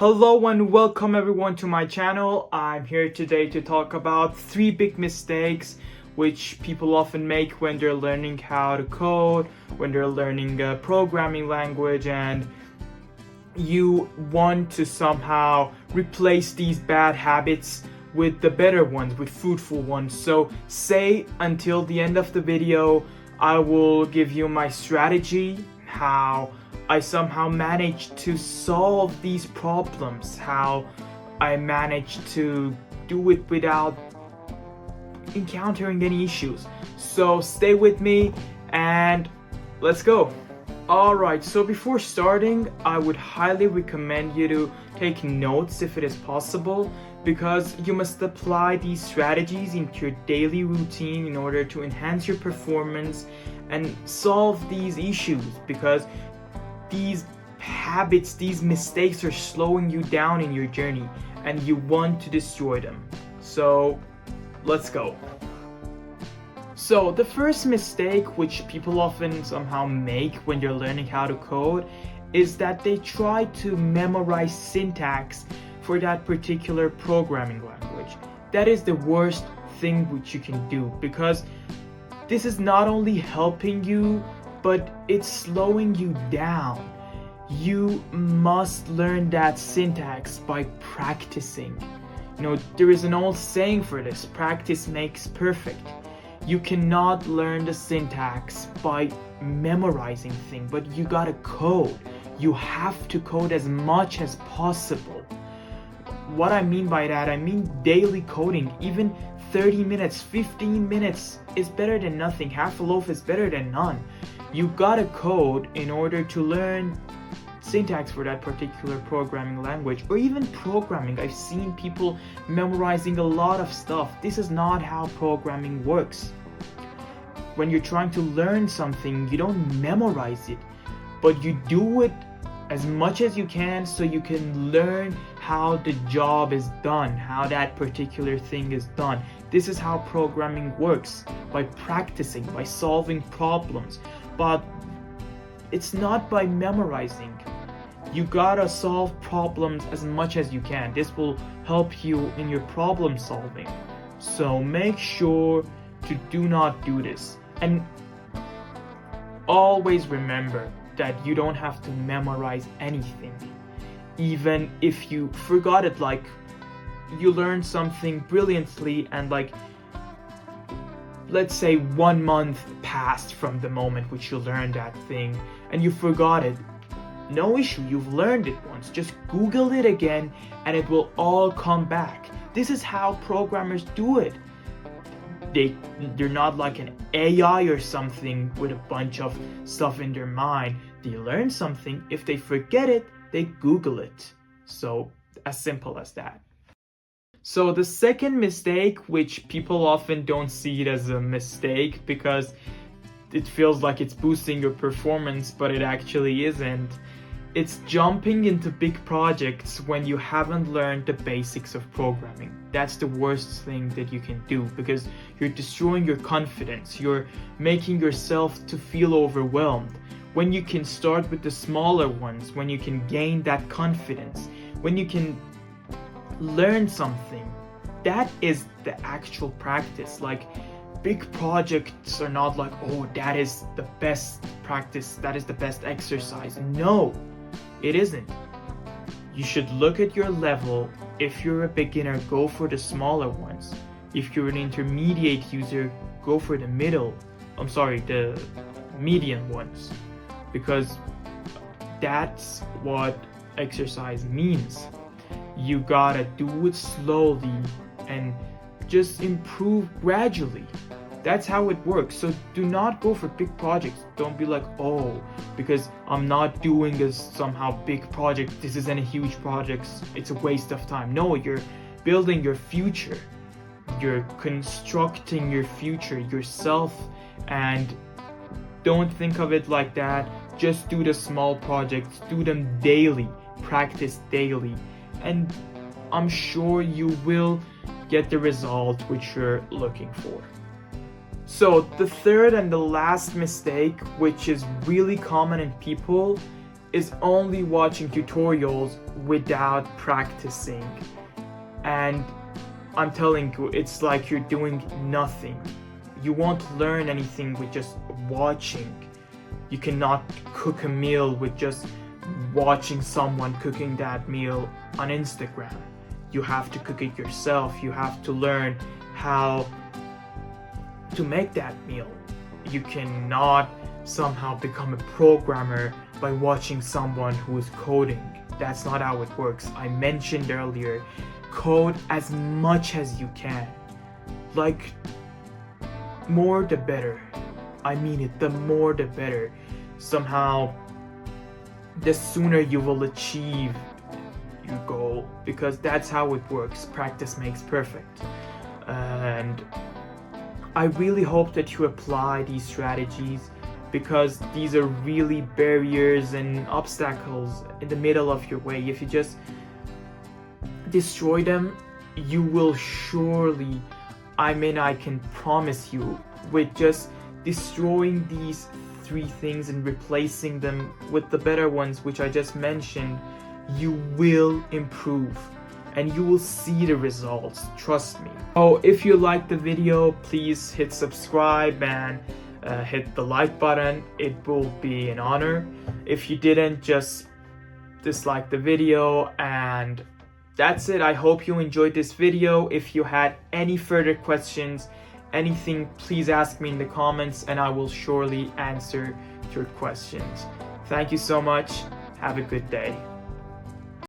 Hello and welcome everyone to my channel. I'm here today to talk about 3 big mistakes which people often make when they're learning how to code, when they're learning a programming language, and you want to somehow replace these bad habits with the better ones, with fruitful ones. So stay until the end of the video. I will give you my strategy, how I somehow managed to solve these problems, how I managed to do it without encountering any issues. So stay with me and let's go. Alright, so before starting, I would highly recommend you to take notes if it is possible, because you must apply these strategies into your daily routine in order to enhance your performance and solve these issues, because these habits, these mistakes are slowing you down in your journey and you want to destroy them. So let's go. So the first mistake which people often somehow make when they're learning how to code is that they try to memorize syntax for that particular programming language. That is the worst thing which you can do, because this is not only helping you, but it's slowing you down. You must learn that syntax by practicing. There is an old saying for this: practice makes perfect. You cannot learn the syntax by memorizing things, but you gotta code. You have to code as much as possible. What I mean by that, I mean daily coding. Even 30 minutes, 15 minutes is better than nothing. Half a loaf is better than none. You gotta code in order to learn syntax for that particular programming language, or even programming. I've seen people memorizing a lot of stuff. This is not how programming works. When you're trying to learn something, you don't memorize it, but you do it as much as you can so you can learn how the job is done, how that particular thing is done. This is how programming works, by practicing, by solving problems. But it's not by memorizing. You gotta solve problems as much as you can. This will help you in your problem solving. So make sure to do not do this. And always remember that you don't have to memorize anything. Even if you forgot it, like you learned something brilliantly and let's say 1 month passed from the moment which you learned that thing and you forgot it. No issue, you've learned it once. Just Google it again and it will all come back. This is how programmers do it. They're not like an AI or something with a bunch of stuff in their mind. They learn something, if they forget it, they Google it. So as simple as that. So the second mistake, which people often don't see it as a mistake because it feels like it's boosting your performance, but it actually isn't. It's jumping into big projects when you haven't learned the basics of programming. That's the worst thing that you can do, because you're destroying your confidence. You're making yourself to feel overwhelmed. When you can start with the smaller ones, when you can gain that confidence, when you can learn something, that is the actual practice. Like, big projects are not like, oh, that is the best practice, that is the best exercise. No, it isn't. You should look at your level. If you're a beginner, go for the smaller ones. If you're an intermediate user, go for the the medium ones, because that's what exercise means. You gotta do it slowly and just improve gradually. That's how it works. So do not go for big projects. Don't be like, oh, because I'm not doing a somehow big project, this isn't a huge project, it's a waste of time. No, you're building your future. You're constructing your future yourself, and don't think of it like that. Just do the small projects, do them daily, practice daily, and I'm sure you will get the result which you're looking for. So the third and the last mistake, which is really common in people, is only watching tutorials without practicing. And I'm telling you, it's like you're doing nothing. You won't learn anything with just watching. You cannot cook a meal with just watching someone cooking that meal on Instagram. You have to cook it yourself. You have to learn how to make that meal. You cannot somehow become a programmer by watching someone who is coding. That's not how it works. I mentioned earlier, code as much as you can. Like, more the better. I mean it, the more the better. Somehow, the sooner you will achieve your goal, because that's how it works. Practice makes perfect. And I really hope that you apply these strategies, because these are really barriers and obstacles in the middle of your way. If you just destroy them, you will surely, I can promise you, with just destroying these 3 things and replacing them with the better ones which I just mentioned, you will improve and you will see the results, trust me. Oh, if you liked the video, please hit subscribe and hit the like button. It will be an honor. If you didn't, just dislike the video. And that's it. I hope you enjoyed this video. If you had any further questions, anything, please ask me in the comments and I will surely answer your questions. Thank you so much. Have a good day.